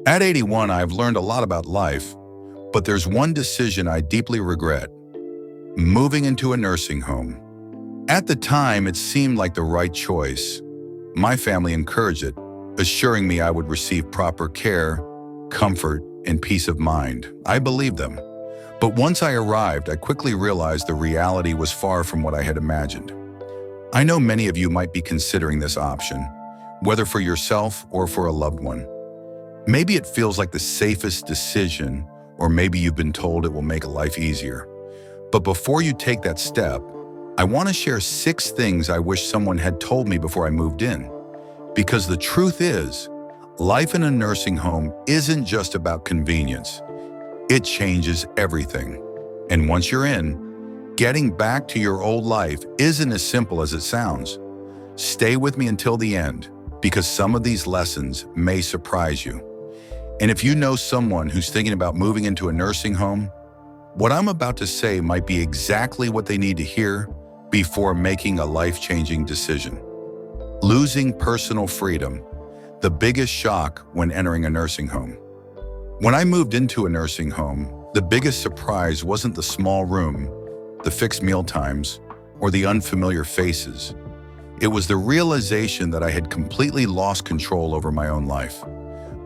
At 81, I've learned a lot about life, but there's one decision I deeply regret: moving into a nursing home. At the time, it seemed like the right choice. My family encouraged it, assuring me I would receive proper care, comfort, and peace of mind. I believed them. But once I arrived, I quickly realized the reality was far from what I had imagined. I know many of you might be considering this option, whether for yourself or for a loved one. Maybe it feels like the safest decision, or maybe you've been told it will make life easier. But before you take that step, I want to share 6 things I wish someone had told me before I moved in. Because the truth is, life in a nursing home isn't just about convenience. It changes everything. And once you're in, getting back to your old life isn't as simple as it sounds. Stay with me until the end, because some of these lessons may surprise you. And if you know someone who's thinking about moving into a nursing home, what I'm about to say might be exactly what they need to hear before making a life-changing decision. Losing personal freedom, the biggest shock when entering a nursing home. When I moved into a nursing home, the biggest surprise wasn't the small room, the fixed meal times, or the unfamiliar faces. It was the realization that I had completely lost control over my own life.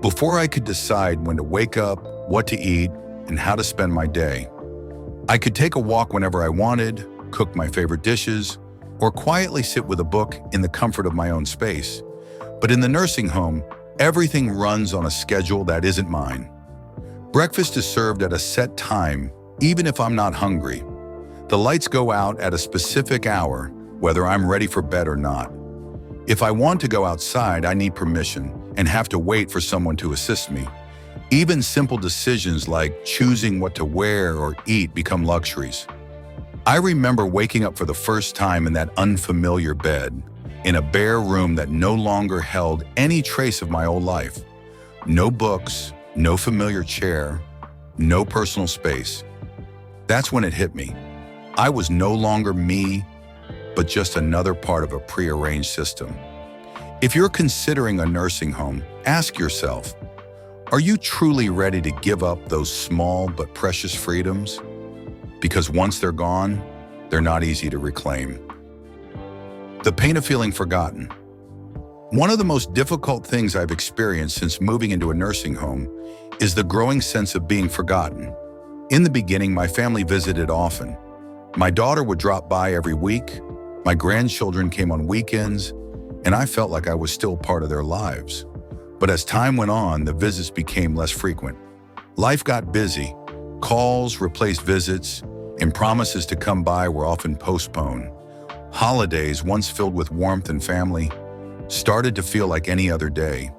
Before I could decide when to wake up, what to eat, and how to spend my day, I could take a walk whenever I wanted, cook my favorite dishes, or quietly sit with a book in the comfort of my own space. But in the nursing home, everything runs on a schedule that isn't mine. Breakfast is served at a set time, even if I'm not hungry. The lights go out at a specific hour, whether I'm ready for bed or not. If I want to go outside, I need permission and have to wait for someone to assist me. Even simple decisions like choosing what to wear or eat become luxuries. I remember waking up for the first time in that unfamiliar bed, in a bare room that no longer held any trace of my old life. No books, no familiar chair, no personal space. That's when it hit me. I was no longer me, but just another part of a prearranged system. If you're considering a nursing home, ask yourself, are you truly ready to give up those small but precious freedoms? Because once they're gone, they're not easy to reclaim. The pain of feeling forgotten. One of the most difficult things I've experienced since moving into a nursing home is the growing sense of being forgotten. In the beginning, my family visited often. My daughter would drop by every week, my grandchildren came on weekends, and I felt like I was still part of their lives. But as time went on, the visits became less frequent. Life got busy. Calls replaced visits, and promises to come by were often postponed. Holidays, once filled with warmth and family, started to feel like any other day.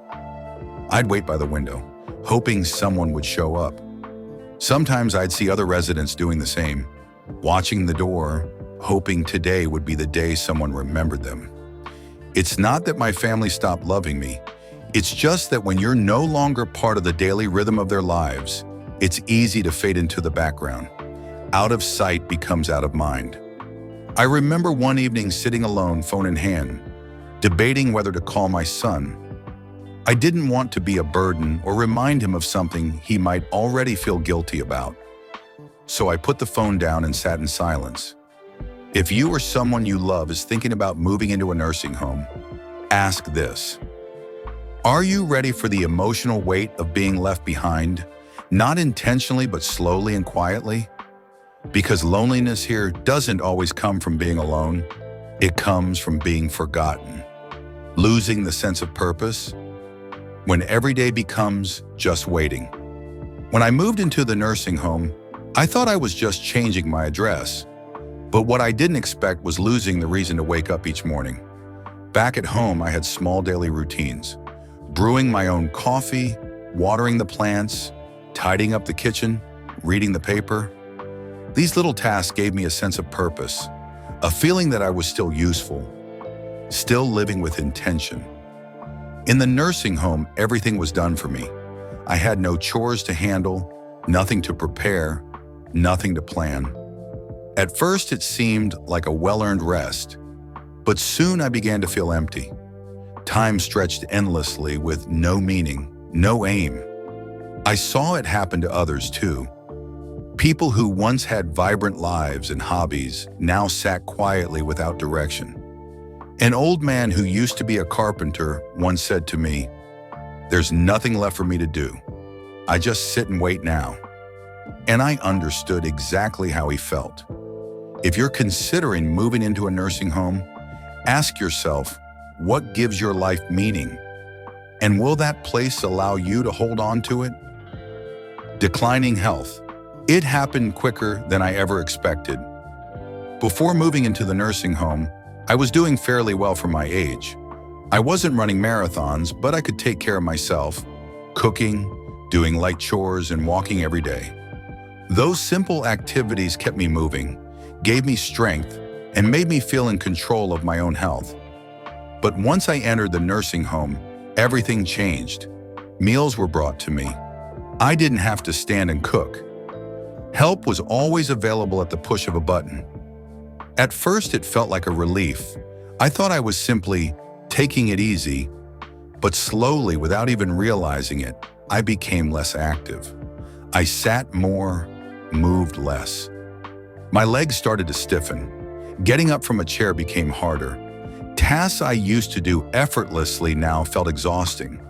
I'd wait by the window, hoping someone would show up. Sometimes I'd see other residents doing the same, watching the door, hoping today would be the day someone remembered them. It's not that my family stopped loving me. It's just that when you're no longer part of the daily rhythm of their lives, it's easy to fade into the background. Out of sight becomes out of mind. I remember one evening sitting alone, phone in hand, debating whether to call my son. I didn't want to be a burden or remind him of something he might already feel guilty about. So I put the phone down and sat in silence. If you or someone you love is thinking about moving into a nursing home, ask this. Are you ready for the emotional weight of being left behind? Not intentionally, but slowly and quietly? Because loneliness here doesn't always come from being alone. It comes from being forgotten. Losing the sense of purpose. When every day becomes just waiting. When I moved into the nursing home, I thought I was just changing my address. But what I didn't expect was losing the reason to wake up each morning. Back at home, I had small daily routines. Brewing my own coffee, watering the plants, tidying up the kitchen, reading the paper. These little tasks gave me a sense of purpose, a feeling that I was still useful, still living with intention. In the nursing home, everything was done for me. I had no chores to handle, nothing to prepare, nothing to plan. At first, it seemed like a well-earned rest, but soon I began to feel empty. Time stretched endlessly with no meaning, no aim. I saw it happen to others too. People who once had vibrant lives and hobbies now sat quietly without direction. An old man who used to be a carpenter once said to me, "There's nothing left for me to do. I just sit and wait now." And I understood exactly how he felt. If you're considering moving into a nursing home, ask yourself, what gives your life meaning? And will that place allow you to hold on to it? Declining health. It happened quicker than I ever expected. Before moving into the nursing home, I was doing fairly well for my age. I wasn't running marathons, but I could take care of myself, cooking, doing light chores, and walking every day. Those simple activities kept me moving, gave me strength, and made me feel in control of my own health. But once I entered the nursing home, everything changed. Meals were brought to me. I didn't have to stand and cook. Help was always available at the push of a button. At first, it felt like a relief. I thought I was simply taking it easy, but slowly, without even realizing it, I became less active. I sat more, moved less. My legs started to stiffen. Getting up from a chair became harder. Tasks I used to do effortlessly now felt exhausting.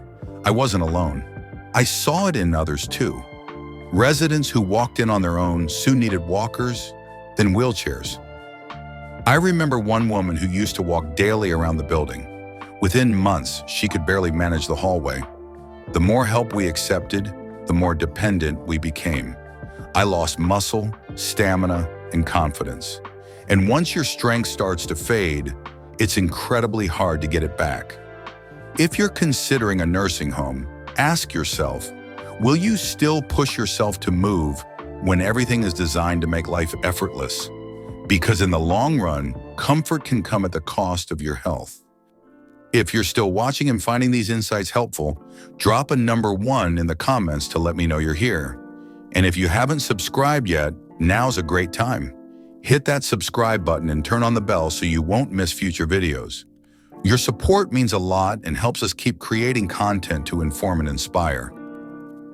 I wasn't alone. I saw it in others too. Residents who walked in on their own soon needed walkers, then wheelchairs. I remember one woman who used to walk daily around the building. Within months, she could barely manage the hallway. The more help we accepted, the more dependent we became. I lost muscle, stamina, and confidence. And once your strength starts to fade, it's incredibly hard to get it back. If you're considering a nursing home, ask yourself, will you still push yourself to move when everything is designed to make life effortless? Because in the long run, comfort can come at the cost of your health. If you're still watching and finding these insights helpful, drop a number 1 in the comments to let me know you're here. And if you haven't subscribed yet, now's a great time. Hit that subscribe button and turn on the bell so you won't miss future videos. Your support means a lot and helps us keep creating content to inform and inspire.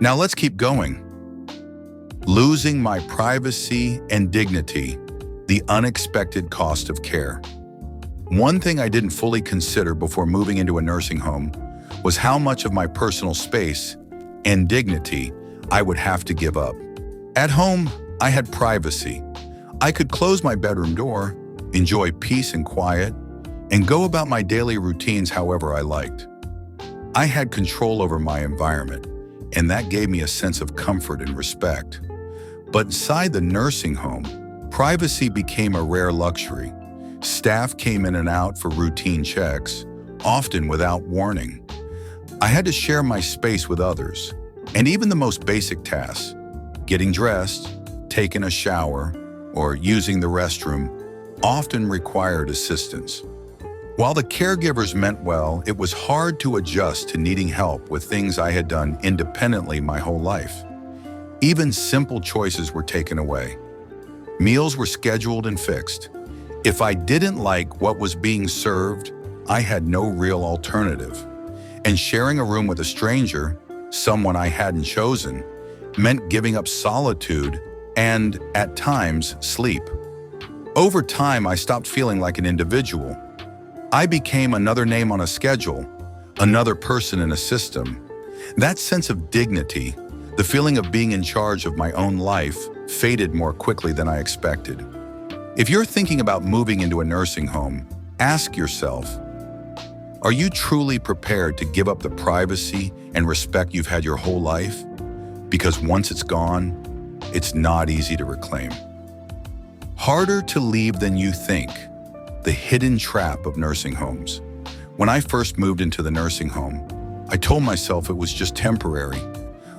Now let's keep going. Losing my privacy and dignity, the unexpected cost of care. One thing I didn't fully consider before moving into a nursing home was how much of my personal space and dignity I would have to give up. At home, I had privacy. I could close my bedroom door, enjoy peace and quiet, and go about my daily routines however I liked. I had control over my environment, and that gave me a sense of comfort and respect. But inside the nursing home, privacy became a rare luxury. Staff came in and out for routine checks, often without warning. I had to share my space with others, and even the most basic tasks, getting dressed, taking a shower, or using the restroom, often required assistance. While the caregivers meant well, it was hard to adjust to needing help with things I had done independently my whole life. Even simple choices were taken away. Meals were scheduled and fixed. If I didn't like what was being served, I had no real alternative. And sharing a room with a stranger, someone I hadn't chosen, meant giving up solitude and, at times, sleep. Over time, I stopped feeling like an individual. I became another name on a schedule, another person in a system. That sense of dignity, the feeling of being in charge of my own life, faded more quickly than I expected. If you're thinking about moving into a nursing home, ask yourself, are you truly prepared to give up the privacy and respect you've had your whole life? Because once it's gone, it's not easy to reclaim. Harder to leave than you think. The hidden trap of nursing homes. When I first moved into the nursing home, I told myself it was just temporary.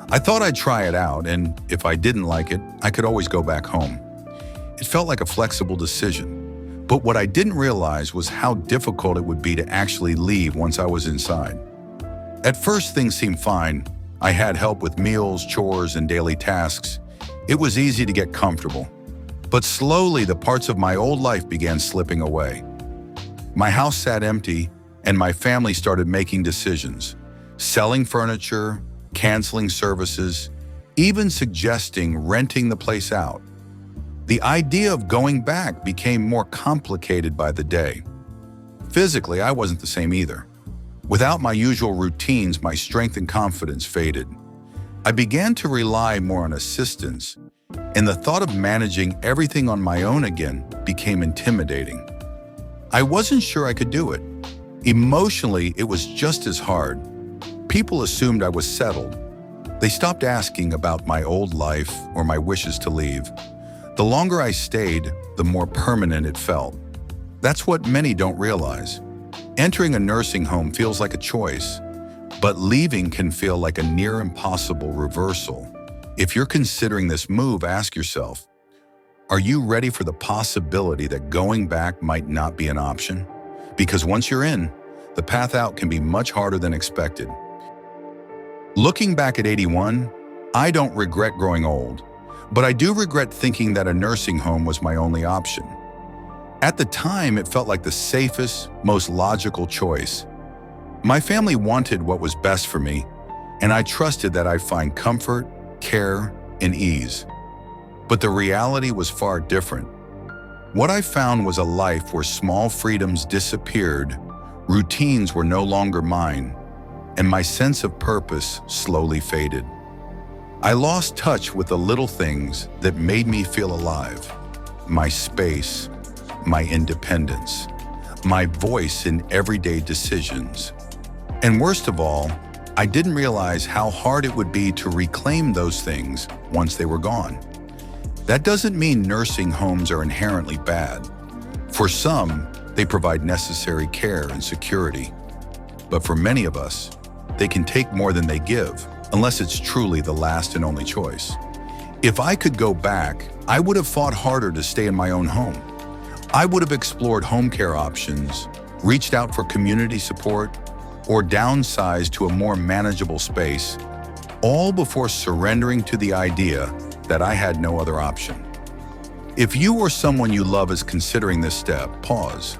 I thought I'd try it out, and if I didn't like it, I could always go back home. It felt like a flexible decision, but what I didn't realize was how difficult it would be to actually leave once I was inside. At first, things seemed fine. I had help with meals, chores, and daily tasks. It was easy to get comfortable. But slowly, the parts of my old life began slipping away. My house sat empty, and my family started making decisions, selling furniture, canceling services, even suggesting renting the place out. The idea of going back became more complicated by the day. Physically, I wasn't the same either. Without my usual routines, my strength and confidence faded. I began to rely more on assistance, and the thought of managing everything on my own again became intimidating. I wasn't sure I could do it. Emotionally, it was just as hard. People assumed I was settled. They stopped asking about my old life or my wishes to leave. The longer I stayed, the more permanent it felt. That's what many don't realize. Entering a nursing home feels like a choice, but leaving can feel like a near impossible reversal. If you're considering this move, ask yourself, are you ready for the possibility that going back might not be an option? Because once you're in, the path out can be much harder than expected. Looking back at 81, I don't regret growing old, but I do regret thinking that a nursing home was my only option. At the time, it felt like the safest, most logical choice. My family wanted what was best for me, and I trusted that I'd find comfort, care, and ease. But the reality was far different. What I found was a life where small freedoms disappeared, routines were no longer mine, and my sense of purpose slowly faded. I lost touch with the little things that made me feel alive. My space, my independence, my voice in everyday decisions. And worst of all, I didn't realize how hard it would be to reclaim those things once they were gone. That doesn't mean nursing homes are inherently bad. For some, they provide necessary care and security. But for many of us, they can take more than they give, unless it's truly the last and only choice. If I could go back, I would have fought harder to stay in my own home. I would have explored home care options, reached out for community support, or downsized to a more manageable space, all before surrendering to the idea that I had no other option. If you or someone you love is considering this step, pause.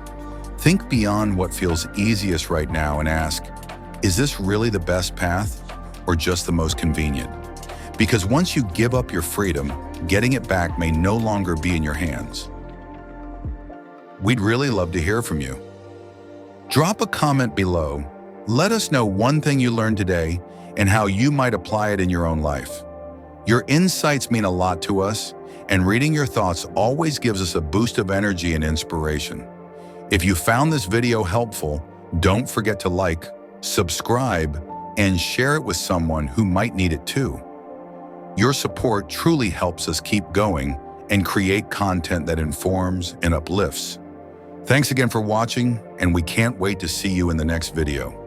Think beyond what feels easiest right now and ask, is this really the best path or just the most convenient? Because once you give up your freedom, getting it back may no longer be in your hands. We'd really love to hear from you. Drop a comment below. Let us know one thing you learned today and how you might apply it in your own life. Your insights mean a lot to us, and reading your thoughts always gives us a boost of energy and inspiration. If you found this video helpful, don't forget to like, subscribe, and share it with someone who might need it too. Your support truly helps us keep going and create content that informs and uplifts. Thanks again for watching, and we can't wait to see you in the next video.